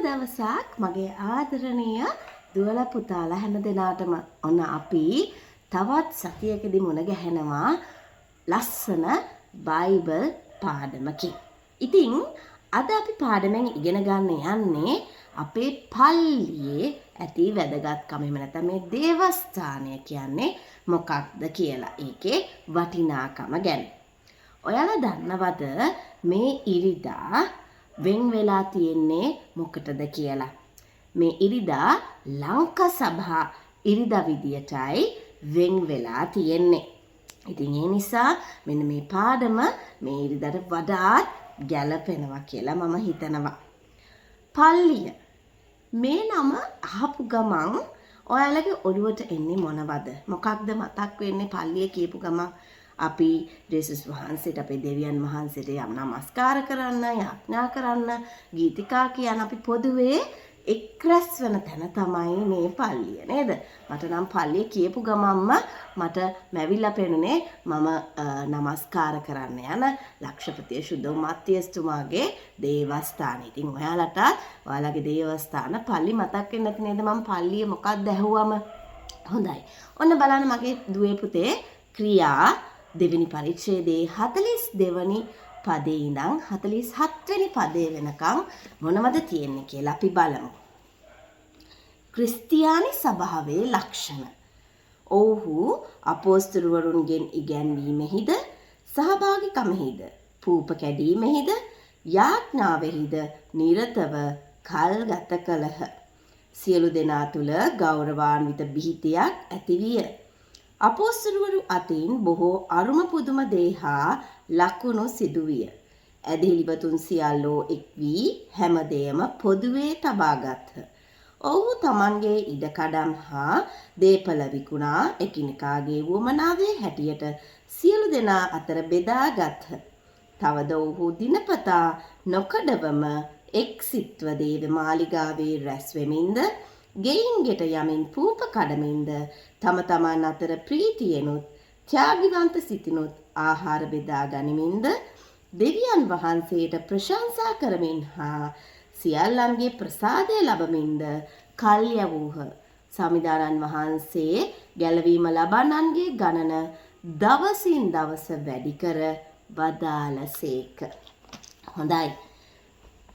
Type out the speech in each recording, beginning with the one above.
දවසක් මගේ ආදරණීය දුවල පුතාලා හැමදෙනාටම ඔන්න අපි තවත් සතියකදී මුණ ගැහෙනවා ලස්සන බයිබල් පාඩමකින්. ඉතින් අද අපි පාඩමෙන් ඉගෙන ගන්න යන්නේ අපේ පල්ලියේ ඇති වැදගත්කම. එහෙම නැත්නම් මේ දේවස්ථානය කියන්නේ මොකක්ද කියලා. ඒකේ වටිනාකම ගැන. ඔයාලා දන්නවද මේ ඉරිදා වෙන් වෙලා තියෙන්නේ මොකටද කියලා? මේ ඉරිදා ලංකා සභා ඉරිදා විදියටයි වෙන් වෙලා තියෙන්නේ. ඉතින් ඒ නිසා මෙන්න මේ පාඩම මේ ඉරිදාට වඩාත් ගැලපෙනවා කියලා මම හිතනවා. පල්ලිය මේ නම අහපු ගමන් ඔයාලගේ ඔළුවට එන්නේ මොනවද? මොකක්ද මතක් වෙන්නේ පල්ලිය කියපු ගමන්? අපි ජේසුස් වහන්සේට අපේ දෙවියන් වහන්සේට යම් නමස්කාර කරන්න, යාඥා කරන්න, ගීතිකා කියන අපි පොදුවේ එක්රැස් වෙන තැන තමයි මේ පල්ලිය නේද? මට නම් පල්ලිය කියපු ගමන්ම මට මැවිලා පෙනුනේ මම නමස්කාර කරන්න යන ලක්ෂපති ශුද්ධ මත්තියස්තුමාගේ දේවස්ථානය. ඉතින් ඔයාලට ඔයාලගේ දේවස්ථාන පල්ලි මතක් වෙන්නේ නැති නේද? මම පල්ලිය මොකක්ද ඇහුවම? හොඳයි. ඔන්න බලන්න මගේ දුවේ පුතේ ක්‍රියා දෙවෙනි පරිච්ඡේදයේ 42 වෙනි පදේ ඉඳන් 47 වෙනි පදේ වෙනකම් මොනවද තියෙන්නේ කියලා අපි බලමු. ක්‍රිස්තියානි සභාවේ ලක්ෂණ. ඔව්හු අපෝස්තලවරුන්ගෙන් ඉගැන්වීමෙහිද, සහභාගීකමෙහිද, පූප කැඩීමෙහිද, යාඥාවෙහිද නිරතව කල් ගත කළහ. සියලු දෙනා තුල ගෞරවාන්විත බිහිතියක් ඇති විය. අපෝස්තලවරු අතින් බොහෝ අරුම පුදුම දේ හා ලකුණු සිදුවිය. ඇදහිලිවතුන් සියල්ලෝ එක් වී හැමදේම පොදුවේ තබාගත්හ. ඔවුහු තමන්ගේ ඉඩකඩම් හා දේපල විකුණා එකිනෙකාගේ වුවමනාවේ හැටියට සියලු දෙනා අතර බෙදාගත්හ. තවද ඔවුහු දිනපතා නොකඩවම එක් සිත්ව දේව මාලිගාවේ රැස් වෙමින්ද, ගෙයින් ගෙට යමින් පූප කඩමින්ද, තම තමන් අතර ප්‍රීතියෙනුත් ත්‍යාගිවන්ත සිතිනුත් ආහාර බෙදා ගනිමින්ද, දෙවියන් වහන්සේට ප්‍රශංසා කරමින් හා සියල්ලන්ගේ ප්‍රසාදය ලබමින්ද කල් යවූහ. සමිදානන් වහන්සේ ගැලවීම ලබන්නන්ගේ ගණන දවසින් දවස වැඩි කර වදාළසේක. හොඳයි.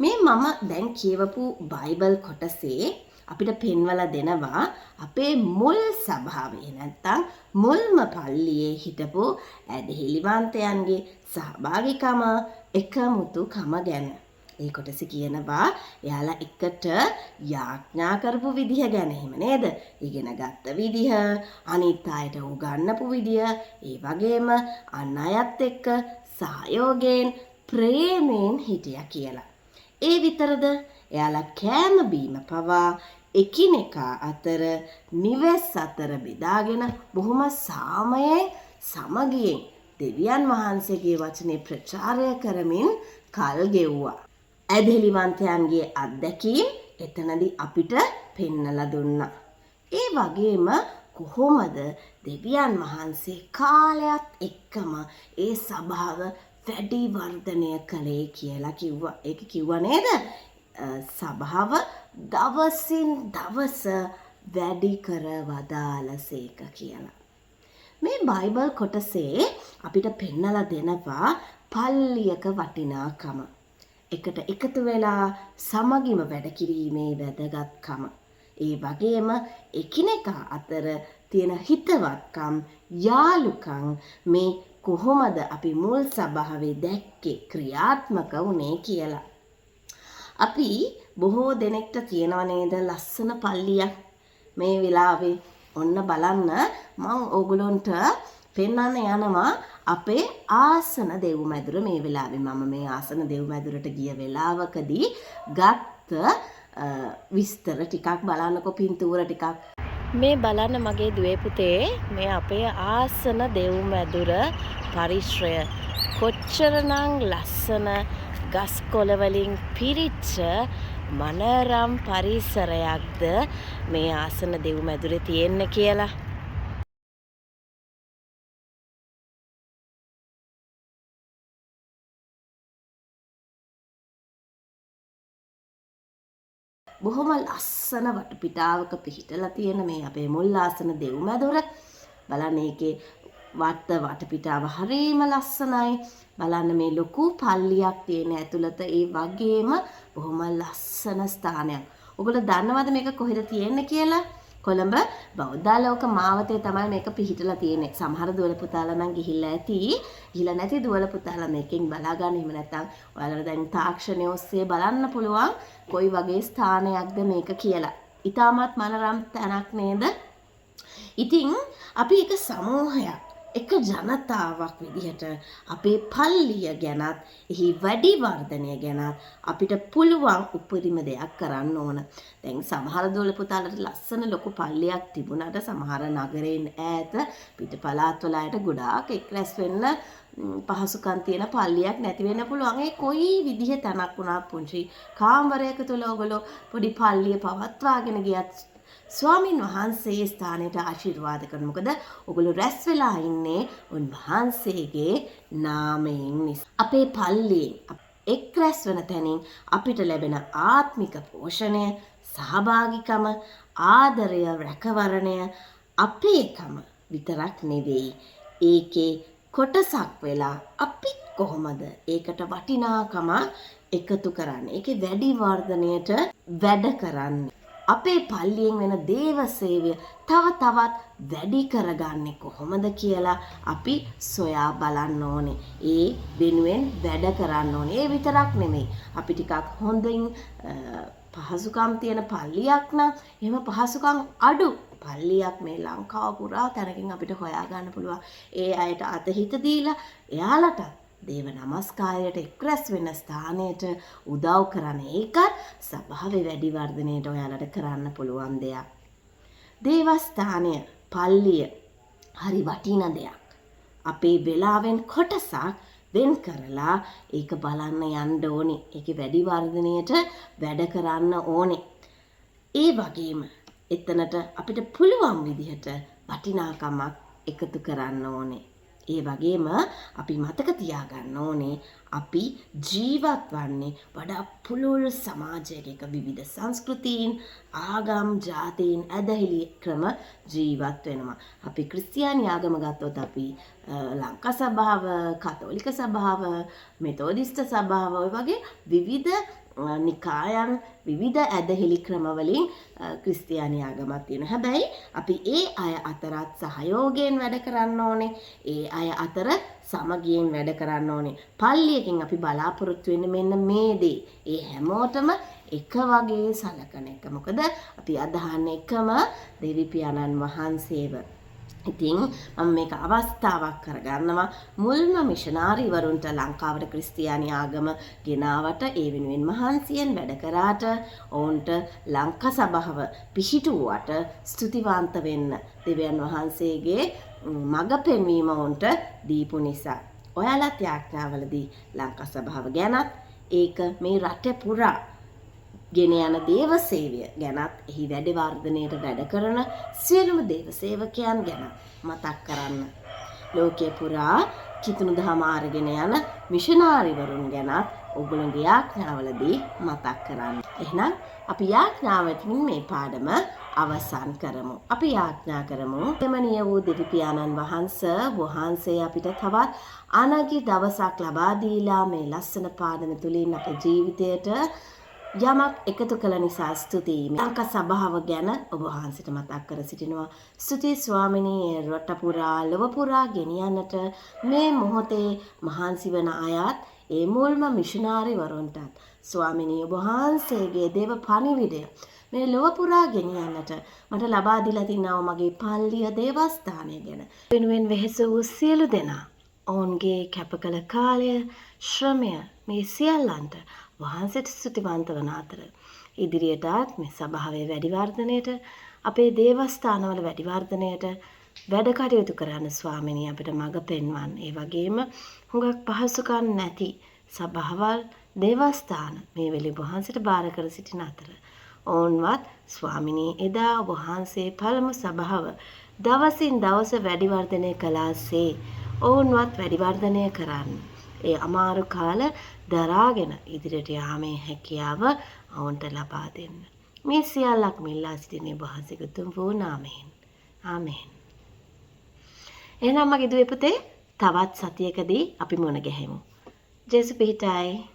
මේ මම දැන් කියවපු බයිබල් කොටසේ අපිට පෙන්වලා දෙනවා අපේ මුල් සභාවේ නැත්තම් මුල්ම පල්ලියේ හිටපු ඇදහිලිවන්තයන්ගේ සහභාගීකම එකමුතුකම ගැන. ඒ කොටසේ කියනවා එයාලා එකට යාඥා කරපු විදිහ ගැන. එහෙම නේද? ඉගෙන ගත්ත විදිහ, අනිත් අයට උගන්වපු විදිහ, ඒ වගේම අන් අයත් එක්ක සහයෝගයෙන් ප්‍රේමයෙන් හිටියා කියලා. ඒ විතරද? එයාලා කෑම බීම පවා එකිනෙකා අතර නිවෙස් අතර බෙදාගෙන බොහොම සාමයෙන් සමගියෙන් දෙවියන් වහන්සේගේ වචනේ ප්‍රචාරය කරමින් කල් ගෙව්වා. ඇදහිලිවන්තයන්ගේ අත්දැකීම් එතනදී අපිට පෙන්නලා දුන්නා. ඒ වගේම කොහොමද දෙවියන් වහන්සේ කාලයත් එක්කම ඒ සභාව වැඩි වර්ධනය කළේ කියලා කිව්වා. ඒක කිව්වා නේද? සභාව දවසින් දවස වැඩි කර වදාළසේක කියලා. මේ බයිබල් කොටසේ අපිට පෙන්නලා දෙනවා පල්ලියක වටිනාකම. එකට එකතු වෙලා සමගිම වැඩ කිරීමේ වැදගත්කම. ඒ වගේම එකිනෙකා අතර තියෙන හිතවත්කම්, යාළුකම් මේ කොහොමද අපි මුල් සභාවේ දැක්කේ, ක්‍රියාත්මක වුණේ කියලා. අපි බොහෝ දෙනෙක්ට තියෙනව නේද ලස්සන පල්ලියක් මේ වෙලාවේ. ඔන්න බලන්න මම ඕගොල්ලන්ට පෙන්වන්න යනවා අපේ ආසන දෙව් මැදුර. මේ වෙලාවේ මම මේ ආසන දෙව් මැදුරට ගිය වෙලාවකදී ගත්ත විස්තර ටිකක් බලන්නකො, පින්තූර ටිකක්. මේ බලන්න මගේ දුවේ පුතේ මේ අපේ ආසන දෙව් මැදුර පරිශ්‍රය කොච්චරනම් ලස්සන ගස් කොළ වලින් පිරිච්ච මනරම් පරිසරයක්ද මේ ආසන දෙව් මැදුරේ තියෙන්නේ කියලා. බොහොම ලස්සන වටපිටාවක පිහිටලා තියෙන මේ අපේ මුල් ආසන දෙව්මැදුර. බලන්න ඒකේ වටපිටාව හරිම ලස්සනයි. බලන්න මේ ලොකු පල්ලියක් තියෙන ඇතුළත ඒ වගේම බොහොම ලස්සන ස්ථානයක්. ඔයගොල්ලෝ දන්නවද මේක කොහෙද තියෙන්නේ කියලා? කොළඹ බෞද්ධාලෝක මාවතේ තමයි මේක පිහිටලා තියෙන්නේ. සමහර දුවල පුතාලා නම් ගිහිල්ලා ඇති. ගිහිල්ලා නැති දුවල පුතාලා මේකෙන් බලා ගන්න. එහෙම නැත්නම් ඔයාලට දැන් තාක්ෂණය ඔස්සේ බලන්න පුළුවන් කොයි වගේ ස්ථානයක්ද මේක කියලා. ඊටමත් මනරම් තැනක් නේද? ඉතින් අපි එක සමූහයක් එක ජනතාවක් විදිහට අපේ පල්ලිය ගැනත් එහි වැඩි වර්ධනය ගැනත් අපිට පුළුවන් උපරිම දෙයක් කරන්න ඕන. දැන් සමහර දොළ පුතාලට ලස්සන ලොකු පල්ලියක් තිබුණාට සමහර නගරයෙන් ඈත පිට පළාත්වල අයට ගොඩාක් එක්රැස් වෙන්න පහසුකම් තියෙන පල්ලියක් නැති වෙන්න පුළුවන්. ඒ කොයි විදිහේ තැනක් වුණත් පුංචි කාමරයක තුල ඔයගොල්ලෝ පොඩි පල්ලිය පවත්වාගෙන ගියත් ස්වාමින් වහන්සේ ස්ථානයට ආශිර්වාද කරන. මොකද ඔගොල්ලෝ රැස් වෙලා ඉන්නේ උන්වහන්සේගේ නාමයෙන් නිසා. අපේ පල්ලියෙන් එක් රැස් වෙන තැනින් අපිට ලැබෙන ආත්මික පෝෂණය, සහභාගිකම, ආදරය, රැකවරණය අපේකම විතරක් නෙවෙයි. ඒකේ කොටසක් වෙලා අපි කොහොමද ඒකට වටිනාකම එකතු කරන්නේ? ඒකේ වැඩි වර්ධනයට වැඩ කරන්නේ. අපේ පල්ලියෙන් වෙන දේව සේවය තව තවත් වැඩි කරගන්නේ කොහොමද කියලා අපි සොයා බලන්න ඕනේ. ඒ වෙනුවෙන් වැඩ කරන්න ඕනේ. ඒ විතරක් නෙමෙයි. අපි ටිකක් හොඳින් පහසුකම් තියෙන පල්ලියක් නම් එහෙම පහසුකම් අඩු පල්ලියක් මේ ලංකාව පුරා තැනකින් අපිට හොයා ගන්න පුළුවන්. ඒ අයට අතහිත දීලා එයාලට දේව නමස්කාරයට එක්රැස් වෙන ස්ථානයට උදව් කරන එකත් සභාවේ වැඩි වර්ධනයට ඔයාලට කරන්න පුළුවන් දෙයක්. දේවස්ථානය, පල්ලිය හරි වටින දෙයක්. අපේ වෙලාවෙන් කොටසක් වෙන් කරලා ඒක බලන්න යන්න ඕනේ. ඒකේ වැඩි වර්ධනයට වැඩ කරන්න ඕනේ. ඒ වගේම එතනට අපිට පුළුවන් විදිහට වටිනාකමක් එකතු කරන්න ඕනේ. ඒ වගේම අපි මතක තියාගන්න ඕනේ අපි ජීවත් වන්නේ වඩා පුළුල් සමාජයක විවිධ සංස්කෘතීන්, ආගම්, ජාතීන් ඇදහිලි ක්‍රම ජීවත් වෙනවා. අපි ක්‍රිස්තියානි ආගම ගත්තොත් අපි ලංකා සභාව, කතෝලික සභාව, මෙතෝදිස්ත සභාව ඔය වගේ විවිධ නිකායන් විවිධ ඇදහිලි ක්‍රමවලින් ක්‍රිස්තියානි ආගමක් තියෙනවා. හැබැයි අපි ඒ අය අතරත් සහයෝගයෙන් වැඩ කරන්න ඕනේ. ඒ අය අතර සමගියෙන් වැඩ කරන්න ඕනේ. පල්ලියකින් අපි බලාපොරොත්තු වෙන්නේ මෙන්න මේ දේ. ඒ හැමෝටම එක වගේ සලකන එක. මොකද අපි අදහන්නේ එකම දෙවි පියාණන් වහන්සේව. ඉතින් මම මේක අවස්ථාවක් කරගන්නවා මුල්ම මිෂනාරිවරුන්ට ලංකාවට ක්‍රිස්තියානි ආගම ගෙනාවට ඒ වෙනුවෙන් මහන්සියෙන් වැඩ කරාට ඔවුන්ට ලංකා සභාව පිහිටුවට ස්තුතිවන්ත වෙන්න දෙවියන් වහන්සේගේ මඟ පෙන්වීම ඔවුන්ට දීපු නිසා. ඔයාලත් යාඥාවලදී ලංකා සභාව ගැනත් ඒක මේ රට පුරා ගෙන යන දේව සේවය ගැනත් එහි වැඩි වර්ධනයට වැඩ කරන සියලුම දේව සේවකයන් ගැන මතක් කරන්න. ලෝකයේ පුරා කිතුණු දහම අරගෙන යන මිෂනාරිවරුන් ගැනත් ඔයගොල්ලෝගේ යාඥාවලදී මතක් කරන්න. එහෙනම් අපි යාඥාවකින් මේ පාඩම අවසන් කරමු. අපි යාඥා කරමු. එමනිය වූ දෙවි පියාණන් වහන්සේ අපිට තවත් අනගි දවසක් ලබා දීලා මේ ලස්සන පාඩම තුලින් අපේ ජීවිතයට යමක් එකතු කළ නිසා ස්තුතියි. ලංකා සභාව ගැන ඔබ වහන්සේට මතක් කර සිටිනවා. ස්තුතියි ස්වාමිනී, රට පුරා ලොව පුරා ගෙනියන්නට මේ මොහොතේ මහන්සි වන අයත් ඒ මුල්ම මිෂනාරිවරුන්ටත් ස්වාමිනී ඔබ වහන්සේගේ දේව පණිවිඩය මේ ලොව පුරා ගෙනියන්නට මට ලබා දීලා තිනවා මගේ පල්ලිය දේවස්ථානය ගැන. වෙනුවෙන් වෙහෙස වූ සියලු දෙනා ඔවුන්ගේ කැප කළ කාලය, ශ්‍රමය මේ සියල්ලන්ට වහන්සේට ස්තුතිවන්ත වන අතර ඉදිරියටත් මේ සභාවේ වැඩි වර්ධනයට අපේ දේවස්ථානවල වැඩි වර්ධනයට වැඩ කටයුතු කරන්න ස්වාමිනී අපිට මඟ පෙන්වන්න. ඒ වගේම හුඟක් පහසුකම් නැති සභාවල්, දේවස්ථාන මේ වෙලේ වහන්සේට බාර කර සිටින අතර ඔවුන්වත් ස්වාමිනී එදා ඔබ වහන්සේ පළමු සභාව දවසින් දවස වැඩි වර්ධනය කළාසේ ඔවුන්වත් වැඩි වර්ධනය කරන්න. ඒ අමාරු කාල දරාගෙන ඉදිරියට යාමේ හැකියාව ඔවුන්ට ලබා දෙන්න. මේ සියල්ලක් මෙල්ලා සිටින වහන්සේගේ උතුම් වූ නාමයෙන්. ආමේන්. එහෙනම් මගේ දුවේ පුතේ තවත් සතියකදී අපි මුණ ගැහෙමු. ජේසු පිහිටයි.